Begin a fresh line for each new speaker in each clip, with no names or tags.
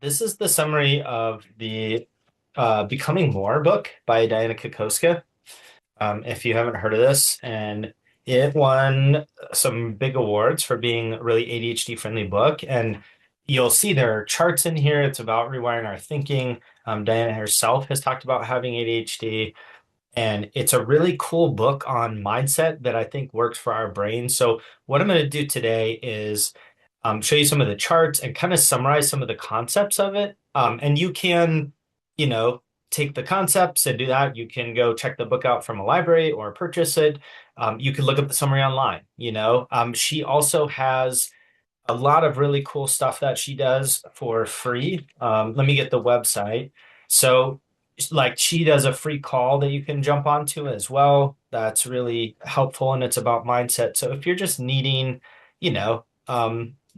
This is the summary of the Becoming More book by Dianna Kokoszka. If you haven't heard of this, and it won some big awards for being a really ADHD friendly book. And you'll see there are charts in here. It's about rewiring our thinking. Diana herself has talked about having ADHD, and it's a really cool book on mindset that I think works for our brain. So, what I'm going to do today is show you some of the charts and kind of summarize some of the concepts of it. And you can, you know, take the concepts and do that. You can go check the book out from a library or purchase it. You can look up the summary online. She also has a lot of really cool stuff that she does for free. Let me get the website. So, like, she does a free call that you can jump onto as well. That's really helpful, and it's about mindset. So, if you're just needing,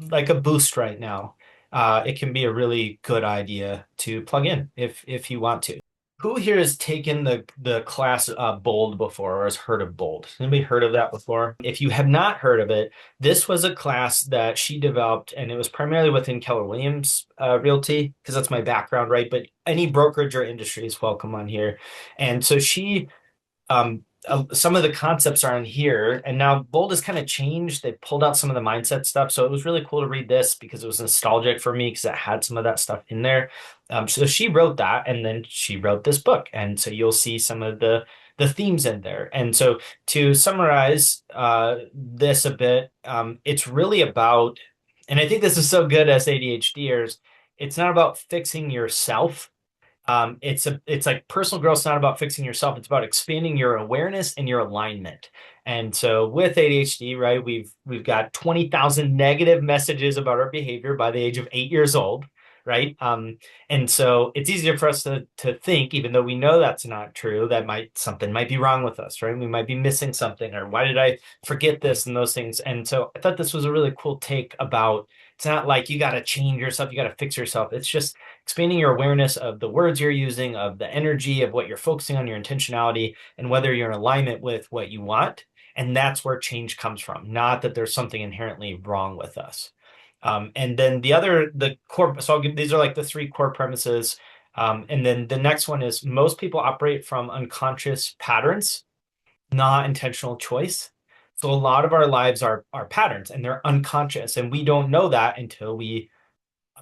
like a boost right now, it can be a really good idea to plug in if you want to. Who here has taken the class Bold before or has heard of Bold? Anybody heard of that before? If you have not heard of it, this was a class that she developed, and it was primarily within Keller Williams Realty, because that's my background, right? But any brokerage or industry is welcome on here. And so some of the concepts are in here, and now Bold has kind of changed. They pulled out some of the mindset stuff, so it was really cool to read this because it was nostalgic for me because it had some of that stuff in there. So she wrote that, and then she wrote this book, and so you'll see some of the themes in there. And so to summarize this a bit, it's really about, and I think this is so good as ADHDers. It's not about fixing yourself. It's like personal growth is not about fixing yourself. It's about expanding your awareness and your alignment. And so with ADHD, right, we've got 20,000 negative messages about our behavior by the age of 8 years old, right? And so it's easier for us to think, even though we know that's not true, that something might be wrong with us, right? We might be missing something, or why did I forget this and those things? And so I thought this was a really cool take about it's not like you got to change yourself, you got to fix yourself. It's just expanding your awareness of the words you're using, of the energy of what you're focusing on, your intentionality, and whether you're in alignment with what you want. And that's where change comes from, not that there's something inherently wrong with us. And then the core, so these are like the three core premises. And then the next one is most people operate from unconscious patterns, not intentional choice. So a lot of our lives are patterns and they're unconscious, and we don't know that until we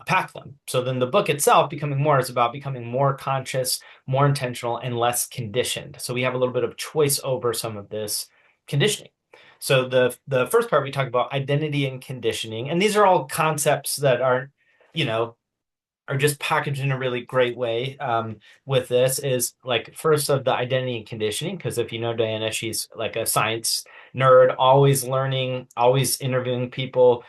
pack them. So then the book itself, Becoming More, is about becoming more conscious, more intentional, and less conditioned. So we have a little bit of choice over some of this conditioning. So the first part we talk about identity and conditioning, and these are all concepts that aren't, you know, are just packaged in a really great way. With this is like first of the identity and conditioning, because if you know Diana, she's like a science nerd, always learning, always interviewing people.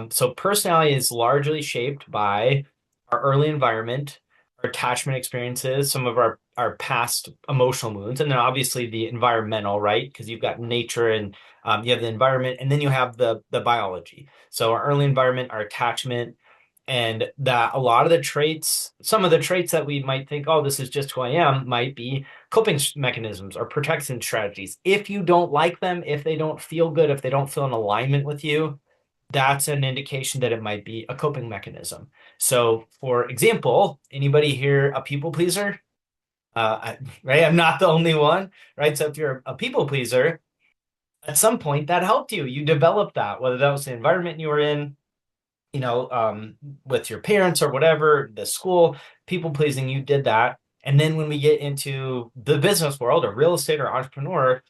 So personality is largely shaped by our early environment, our attachment experiences, some of our past emotional wounds, and then obviously the environmental, right? Because you've got nature and you have the environment, and then you have the biology. So our early environment, our attachment, and that a lot of the traits, some of the traits that we might think, oh, this is just who I am, might be coping mechanisms or protection strategies. If you don't like them, if they don't feel good, if they don't feel in alignment with you, that's an indication that it might be a coping mechanism. So, for example, anybody here a people pleaser? Right? I'm not the only one, right? So, if you're a people pleaser, at some point that helped you. You developed that, whether that was the environment you were in, you know, with your parents or whatever, the school, people pleasing, you did that. And then when we get into the business world or real estate or entrepreneur,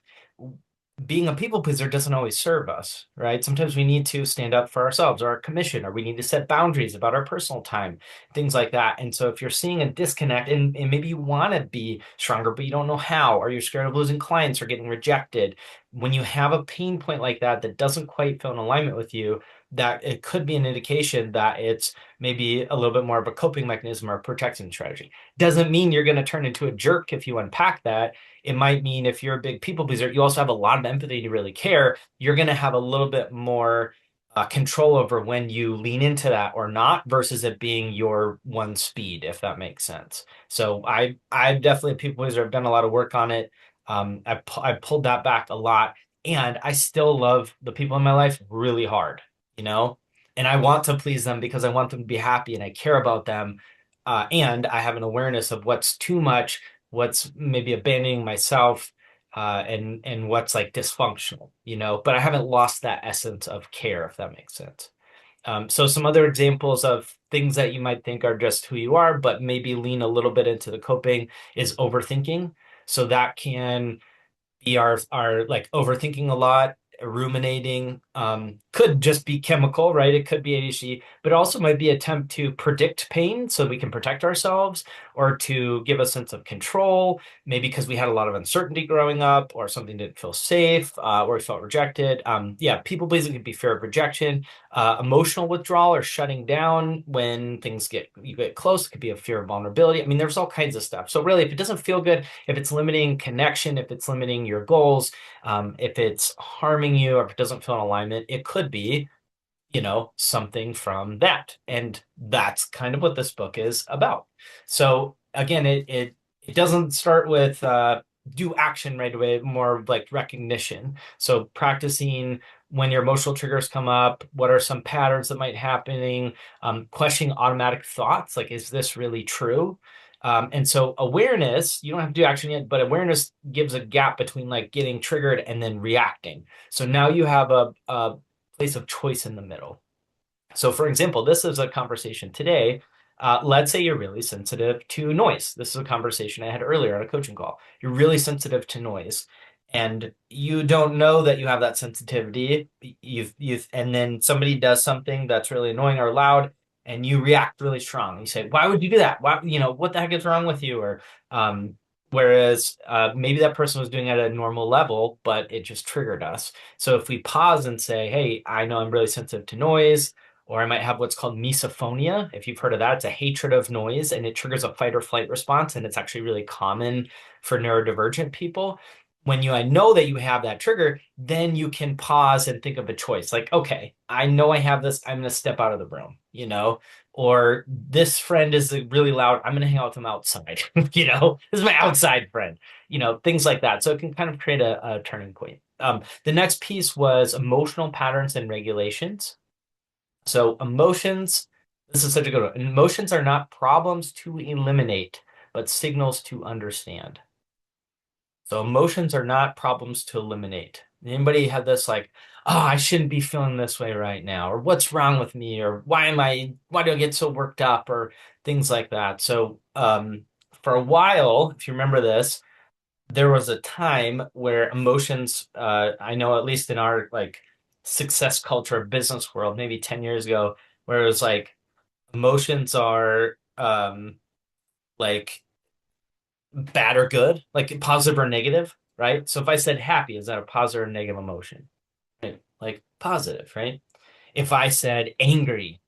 being a people pleaser doesn't always serve us, right? Sometimes we need to stand up for ourselves or our commission, or we need to set boundaries about our personal time, things like that. And so if you're seeing a disconnect and maybe you want to be stronger, but you don't know how, or you're scared of losing clients or getting rejected, when you have a pain point like that that doesn't quite feel in alignment with you, that it could be an indication that it's maybe a little bit more of a coping mechanism or a protection strategy. Doesn't mean you're going to turn into a jerk if you unpack that. It might mean if you're a big people pleaser, you also have a lot of empathy to really care. You're going to have a little bit more control over when you lean into that or not, versus it being your one speed, if that makes sense. So I've definitely a people pleaser. I've done a lot of work on it. I pulled that back a lot, and I still love the people in my life really hard, you know? and I want to please them because I want them to be happy and I care about them. And I have an awareness of what's too much, what's maybe abandoning myself, and what's like dysfunctional, but I haven't lost that essence of care, if that makes sense. So some other examples of things that you might think are just who you are, but maybe lean a little bit into the coping is overthinking. So that can be our like overthinking a lot, ruminating, could just be chemical, right? It could be ADHD, but it also might be attempt to predict pain so we can protect ourselves or to give a sense of control, maybe because we had a lot of uncertainty growing up or something didn't feel safe, or we felt rejected. Yeah, people pleasing could be fear of rejection, emotional withdrawal or shutting down when you get close. It could be a fear of vulnerability. I mean, there's all kinds of stuff. So really, if it doesn't feel good, if it's limiting connection, if it's limiting your goals, if it's harming you, or if it doesn't feel in alignment, it could be, something from that. And that's kind of what this book is about. So again, it doesn't start with do action right away, more like recognition. So practicing when your emotional triggers come up, what are some patterns that might happening, questioning automatic thoughts, like, is this really true? And so awareness, you don't have to do action yet, but awareness gives a gap between like getting triggered and then reacting. So now you have a place of choice in the middle. So, for example, this is a conversation today. Let's say you're really sensitive to noise. This is a conversation I had earlier on a coaching call. You're really sensitive to noise, and you don't know that you have that sensitivity. And then somebody does something that's really annoying or loud, and you react really strong. You say, "Why would you do that? Why, what the heck is wrong with you?" Or, whereas maybe that person was doing it at a normal level, but it just triggered us. So if we pause and say, "Hey, I know I'm really sensitive to noise." Or I might have what's called misophonia. If you've heard of that, it's a hatred of noise and it triggers a fight or flight response. And it's actually really common for neurodivergent people. I know that you have that trigger, then you can pause and think of a choice. Like, okay, I know I have this. I'm going to step out of the room, or this friend is really loud. I'm going to hang out with them outside, this is my outside friend, things like that. So it can kind of create a turning point. The next piece was emotional patterns and regulations. So emotions, this is such a good one. Emotions are not problems to eliminate, but signals to understand. So emotions are not problems to eliminate. Anybody had this like, oh, I shouldn't be feeling this way right now, or what's wrong with me, or why do I get so worked up, or things like that. So for a while, if you remember this, there was a time where emotions, I know at least in our like success culture business world, maybe 10 years ago, where it was like emotions are like bad or good, like positive or negative, right? So if I said happy, is that a positive or negative emotion? Right? Like positive, right? If I said angry,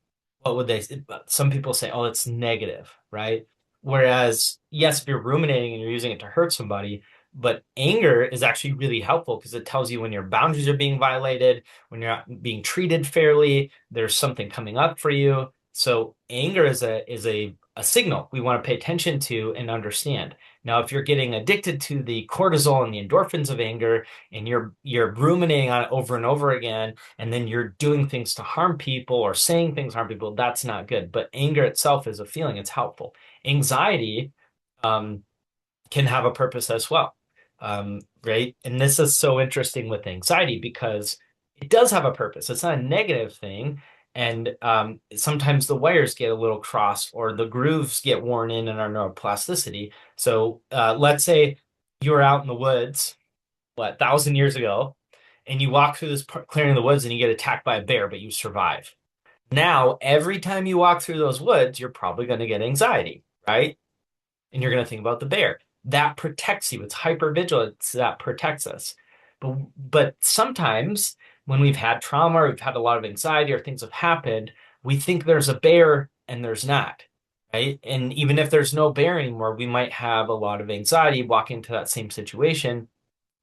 what would they say? Some people say, oh, it's negative, right? Whereas, yes, if you're ruminating and you're using it to hurt somebody, but anger is actually really helpful because it tells you when your boundaries are being violated, when you're not being treated fairly, there's something coming up for you. So anger is a signal we want to pay attention to and understand. Now, if you're getting addicted to the cortisol and the endorphins of anger, and you're ruminating on it over and over again, and then you're doing things to harm people or saying things to harm people, that's not good. But anger itself is a feeling, it's helpful. Anxiety um, can have a purpose as well, right? And this is so interesting with anxiety because it does have a purpose. It's not a negative thing. And sometimes the wires get a little crossed or the grooves get worn in our neuroplasticity. So let's say you're out in the woods, 1,000 years ago, and you walk through this clearing of the woods and you get attacked by a bear, but you survive. Now, every time you walk through those woods, you're probably going to get anxiety, right? And you're going to think about the bear. That protects you. It's hypervigilance that protects us. But sometimes when we've had trauma or we've had a lot of anxiety or things have happened, we think there's a bear and there's not, right? And even if there's no bear anymore, we might have a lot of anxiety walking into that same situation,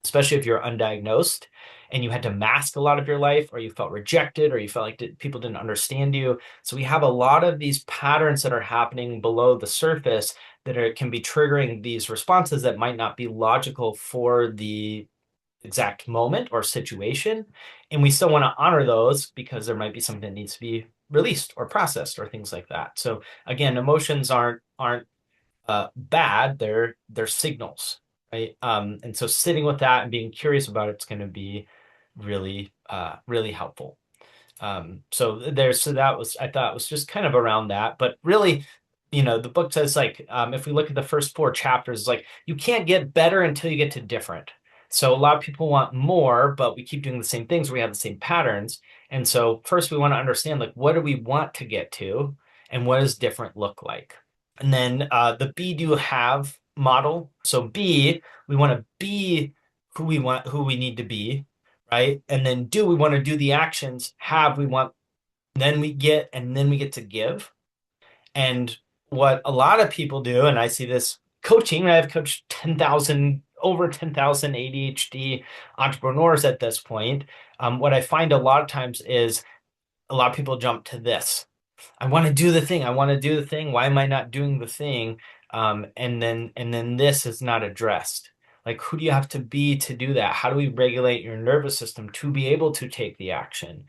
especially if you're undiagnosed and you had to mask a lot of your life or you felt rejected or you felt like people didn't understand you. So we have a lot of these patterns that are happening below the surface can be triggering these responses that might not be logical for the exact moment or situation. And we still want to honor those because there might be something that needs to be released or processed or things like that. So again, emotions aren't bad, they're signals, right? And so sitting with that and being curious about it's going to be really helpful. So that was, I thought, was just kind of around that, but really, the book says, like, if we look at the first four chapters, like, you can't get better until you get to different. So a lot of people want more, but we keep doing the same things. We have the same patterns. And so first we want to understand, like, what do we want to get to and what does different look like? And then the be, do, have model. So be, we want to be who we need to be, right? And then do, we want to do the actions. Have, we want, then we get to give. And what a lot of people do, and I see this coaching, I've coached 10,000, over 10,000 ADHD entrepreneurs at this point. What I find a lot of times is a lot of people jump to this. I want to do the thing. I want to do the thing. Why am I not doing the thing? And then this is not addressed. Like, who do you have to be to do that? How do we regulate your nervous system to be able to take the action?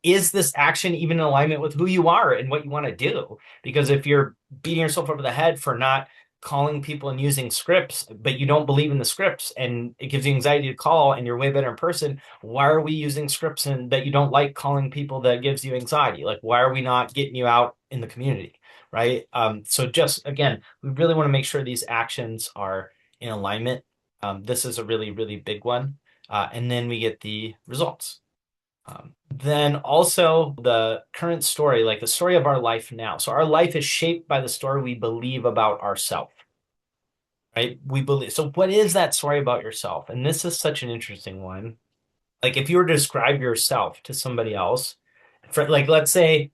Is this action even in alignment with who you are and what you want to do? Because if you're beating yourself over the head for not calling people and using scripts, but you don't believe in the scripts and it gives you anxiety to call and you're way better in person, why are we using scripts and that you don't like calling people that gives you anxiety? Like, why are we not getting you out in the community? Right. So just again, we really want to make sure these actions are in alignment. This is a really big one. And then we get the results. Then also the current story, like the story of our life now. So our life is shaped by the story we believe about ourselves, right? We believe. So what is that story about yourself? And this is such an interesting one. Like if you were to describe yourself to somebody else, for like let's say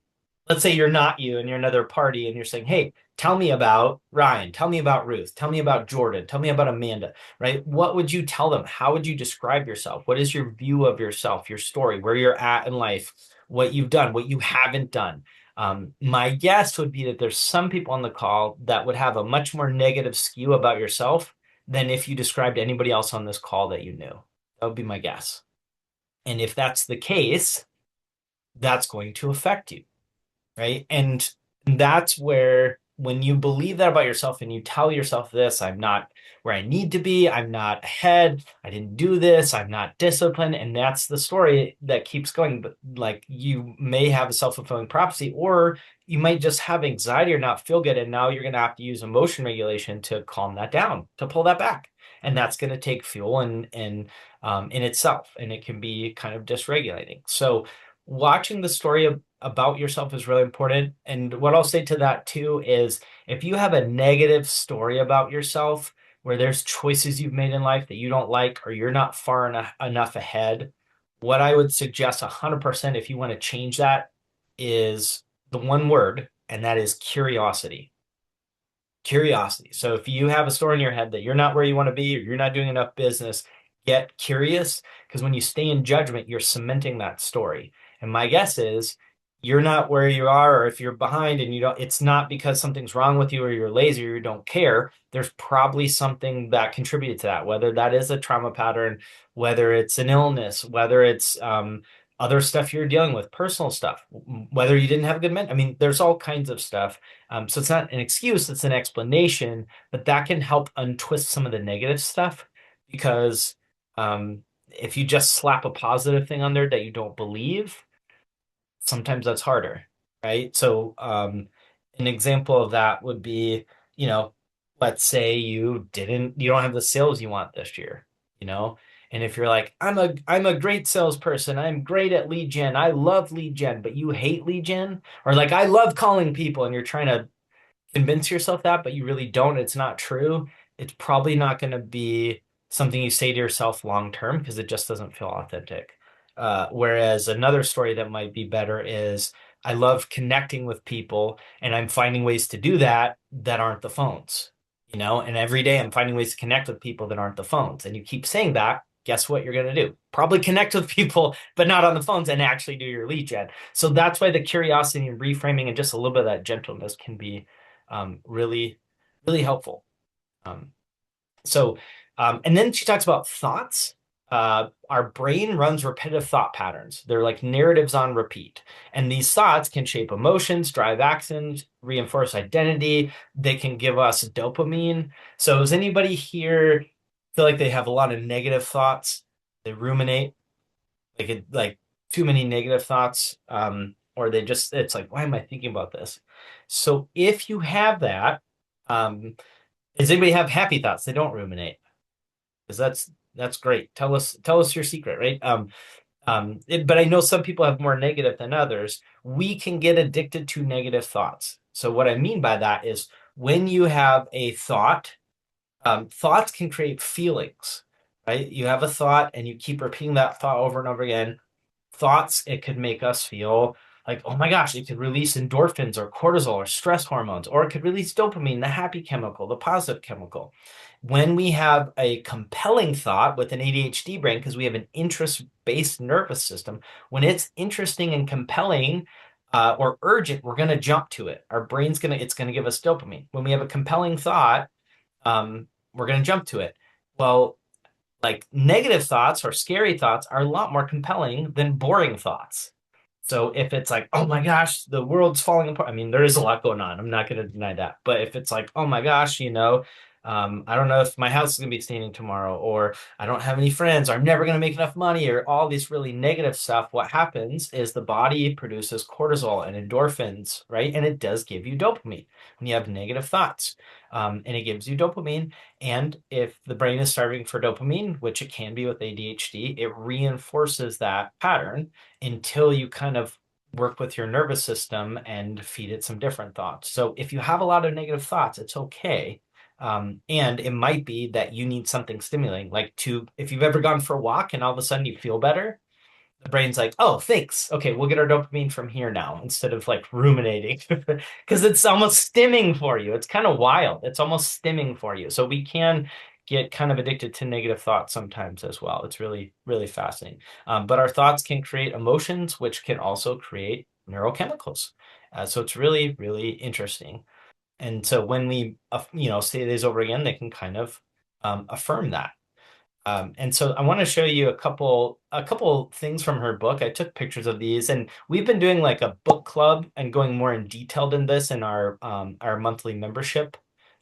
you're not you and you're another party and you're saying, "Hey, tell me about Ryan, tell me about Ruth, tell me about Jordan, tell me about Amanda," right? What would you tell them? How would you describe yourself? What is your view of yourself, your story, where you're at in life, what you've done, what you haven't done? My guess would be that there's some people on the call that would have a much more negative skew about yourself than if you described anybody else on this call that you knew. That would be my guess. And if that's the case, that's going to affect you, right? And that's where, when you believe that about yourself and you tell yourself this, I'm not where I need to be, I'm not ahead, I didn't do this, I'm not disciplined, and that's the story that keeps going. But like, you may have a self-fulfilling prophecy, or you might just have anxiety or not feel good, and now you're going to have to use emotion regulation to calm that down, to pull that back. And that's going to take fuel and in itself, and it can be kind of dysregulating. So watching the story about yourself is really important. And what I'll say to that too is, if you have a negative story about yourself where there's choices you've made in life that you don't like, or you're not far enough ahead, what I would suggest 100% if you want to change that is the one word, and that is curiosity. Curiosity. So if you have a story in your head that you're not where you want to be, or you're not doing enough business, get curious, because when you stay in judgment, you're cementing that story. And my guess is you're not where you are, or if you're behind and you don't, it's not because something's wrong with you or you're lazy or you don't care. There's probably something that contributed to that, whether that is a trauma pattern, whether it's an illness, whether it's other stuff you're dealing with, personal stuff, whether you didn't have a good mentor. I mean, there's all kinds of stuff. So it's not an excuse, it's an explanation, but that can help untwist some of the negative stuff, because if you just slap a positive thing on there that you don't believe, sometimes that's harder, right? So an example of that would be, you know, let's say you don't have the sales you want this year, you know, and if you're like, I'm a great salesperson, I'm great at lead gen, I love lead gen, but you hate lead gen, or like, I love calling people, and you're trying to convince yourself that, but you really don't, it's not true, it's probably not going to be something you say to yourself long term, because it just doesn't feel authentic. Whereas another story that might be better is, I love connecting with people and I'm finding ways to do that that aren't the phones, and every day I'm finding ways to connect with people that aren't the phones. And you keep saying that, guess what you're going to do? Probably connect with people, but not on the phones, and actually do your lead gen. So that's why the curiosity and reframing and just a little bit of that gentleness can be really helpful. Um, so, and then she talks about thoughts. our brain runs repetitive thought patterns. They're like narratives on repeat. And these thoughts can shape emotions, drive actions, reinforce identity. They can give us dopamine. So, does anybody here feel like they have a lot of negative thoughts? They ruminate, like too many negative thoughts, or they just, it's like, why am I thinking about this? So, if you have that, does anybody have happy thoughts? They don't ruminate because that's great. Tell us your secret, right? But I know some people have more negative than others. We can get addicted to negative thoughts. So what I mean by that is when you have a thought, thoughts can create feelings, right? You have a thought and you keep repeating that thought over and over again. Thoughts, it could make us feel like, oh my gosh, it could release endorphins or cortisol or stress hormones, or it could release dopamine, the happy chemical, the positive chemical. When we have a compelling thought with an ADHD brain, because we have an interest-based nervous system, when it's interesting and compelling, or urgent, we're going to jump to it. Our brain's it's going to give us dopamine. When we have a compelling thought, we're going to jump to it. Well, like negative thoughts or scary thoughts are a lot more compelling than boring thoughts. So if it's like, oh my gosh, the world's falling apart. I mean, there is a lot going on. I'm not going to deny that. But if it's like, oh my gosh, I don't know if my house is going to be standing tomorrow, or I don't have any friends, or I'm never going to make enough money, or all these really negative stuff, what happens is the body produces cortisol and endorphins, right? And it does give you dopamine when you have negative thoughts. And it gives you dopamine. And if the brain is starving for dopamine, which it can be with ADHD, it reinforces that pattern until you kind of work with your nervous system and feed it some different thoughts. So if you have a lot of negative thoughts, it's okay. And it might be that you need something stimulating, like if you've ever gone for a walk and all of a sudden you feel better, the brain's like, oh, thanks. Okay, we'll get our dopamine from here now instead of like ruminating because it's almost stimming for you. It's kind of wild. It's almost stimming for you. So we can get kind of addicted to negative thoughts sometimes as well. It's really, really fascinating. But our thoughts can create emotions, which can also create neurochemicals. So it's really, really interesting. And so when we, say these over again, they can kind of affirm that. And so I want to show you a couple things from her book. I took pictures of these, and we've been doing like a book club and going more in detail in this in our monthly membership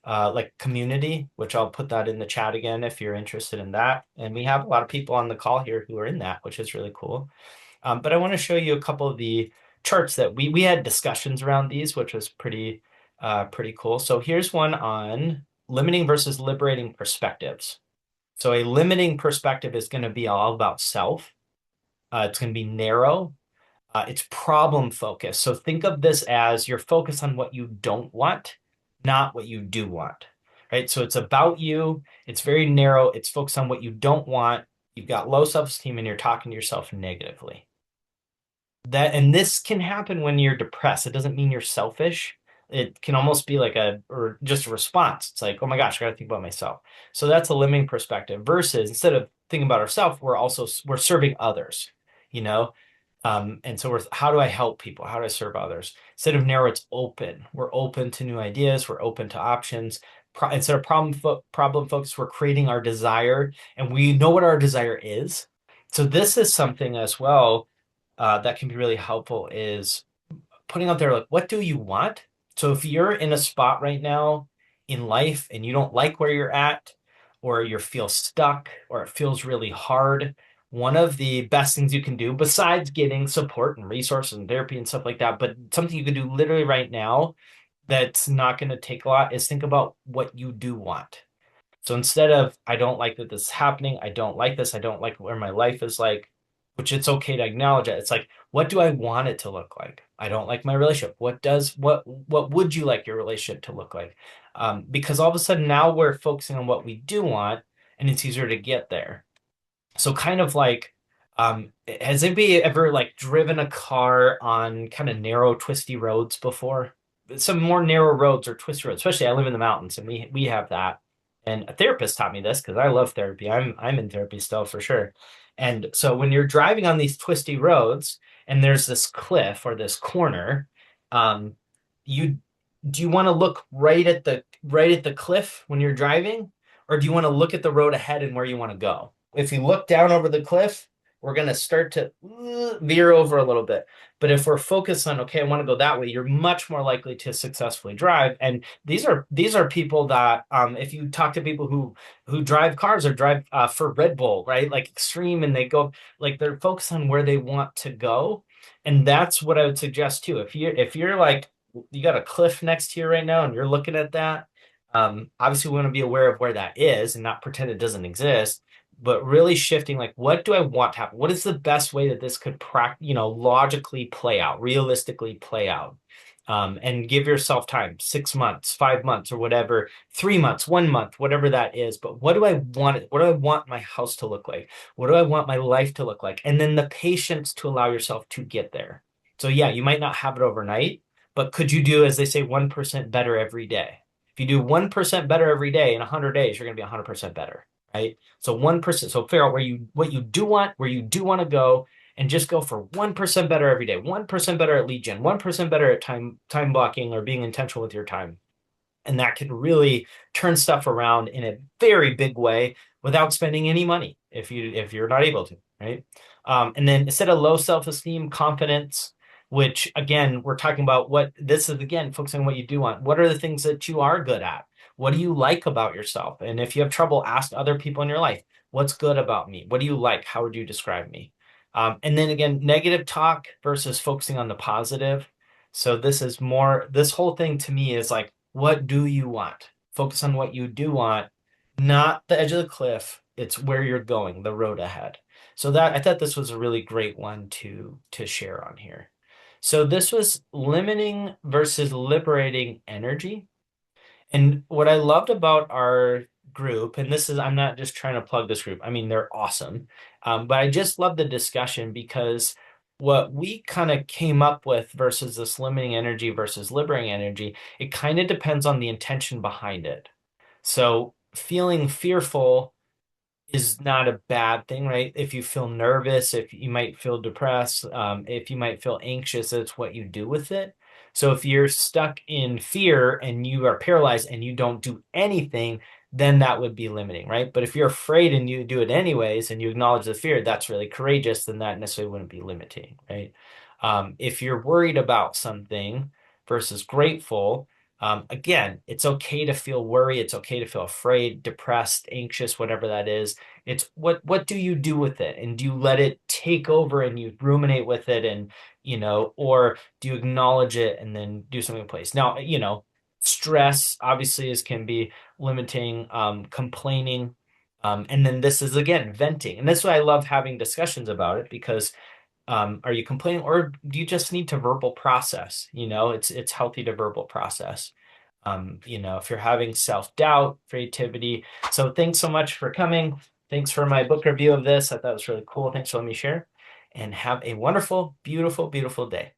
like community, which I'll put that in the chat again if you're interested in that. And we have a lot of people on the call here who are in that, which is really cool. But I want to show you a couple of the charts that we had discussions around these, which was pretty cool. So here's one on limiting versus liberating perspectives. So a limiting perspective is going to be all about self. It's going to be narrow. It's problem focused. So think of this as you're focused on what you don't want, not what you do want, right? So it's about you. It's very narrow. It's focused on what you don't want. You've got low self-esteem and you're talking to yourself negatively. And this can happen when you're depressed. It doesn't mean you're selfish. It can almost be like or just a response. It's like, oh my gosh, I gotta think about myself. So that's a limiting perspective versus instead of thinking about ourselves, we're serving others, you know? And so how do I help people? How do I serve others? Instead of narrow, it's open. We're open to new ideas. We're open to options. Instead of problem focus, we're creating our desire, and we know what our desire is. So this is something as well that can be really helpful is putting out there like, what do you want? So if you're in a spot right now in life and you don't like where you're at, or you feel stuck, or it feels really hard, one of the best things you can do, besides getting support and resources and therapy and stuff like that, but something you can do literally right now that's not going to take a lot, is think about what you do want. So instead of, I don't like that this is happening, I don't like this, I don't like where my life is like, which it's okay to acknowledge it. It's like, what do I want it to look like? I don't like my relationship. What would you like your relationship to look like? Because all of a sudden now we're focusing on what we do want, and it's easier to get there. So kind of like, has anybody ever like driven a car on kind of narrow, twisty roads before? Some more narrow roads or twisty roads, especially I live in the mountains and we have that. And a therapist taught me this because I love therapy. I'm in therapy still for sure. And so when you're driving on these twisty roads and there's this cliff or this corner, um, you do you want to look right at the cliff when you're driving, or do you want to look at the road ahead and where you want to go? if you look down over the cliff, we're going to start to veer over a little bit. But if we're focused on, okay, I want to go that way, you're much more likely to successfully drive. And these are people that, if you talk to people who drive cars or drive for Red Bull, right? Like extreme, and they go like they're focused on where they want to go. And that's what I would suggest too. If you're like you got a cliff next to you right now and you're looking at that, obviously we want to be aware of where that is and not pretend it doesn't exist, but really shifting like what do I want to happen? What is the best way that this could logically play out, realistically play out? And give yourself time, 6 months, 5 months, or whatever, 3 months, 1 month, whatever that is. But what do I want? What do I want my house to look like? What do I want my life to look like? And then the patience to allow yourself to get there. So yeah, you might not have it overnight, but could you do, as they say, 1% better every day? If you do 1% better every day in 100 days, you're going to be 100% better, right? So 1%. So figure out what you do want, where you do want to go, and just go for 1% better every day, 1% better at lead gen, 1% better at time blocking or being intentional with your time. And that can really turn stuff around in a very big way without spending any money if you're not able to, right? And then instead of low self-esteem, confidence, which again, we're talking about what this is again, focusing on what you do want. What are the things that you are good at? What do you like about yourself? And if you have trouble, ask other people in your life, what's good about me? What do you like? How would you describe me? And then again, negative talk versus focusing on the positive. So this whole thing to me is like, what do you want? Focus on what you do want, not the edge of the cliff. It's where you're going, the road ahead. So that I thought this was a really great one to share on here. So this was limiting versus liberating energy. And what I loved about our group, and this is, I'm not just trying to plug this group. I mean, they're awesome. But I just love the discussion because what we kind of came up with versus this limiting energy versus liberating energy, it kind of depends on the intention behind it. So feeling fearful is not a bad thing, right? If you feel nervous, if you might feel depressed, if you might feel anxious, it's what you do with it. So if you're stuck in fear and you are paralyzed and you don't do anything, then that would be limiting, right? But if you're afraid and you do it anyways and you acknowledge the fear, that's really courageous, then that necessarily wouldn't be limiting, right? If you're worried about something versus grateful, again, it's okay to feel worry. It's okay to feel afraid, depressed, anxious, whatever that is. It's what do you do with it? And do you let it take over and you ruminate with it and, or do you acknowledge it and then do something in place? Now, stress obviously can be limiting, complaining. And then this is again venting. And that's why I love having discussions about it because are you complaining or do you just need to verbal process? It's healthy to verbal process. If you're having self-doubt, creativity. So thanks so much for coming. Thanks for my book review of this. I thought it was really cool. Thanks for letting me share. And have a wonderful, beautiful, beautiful day.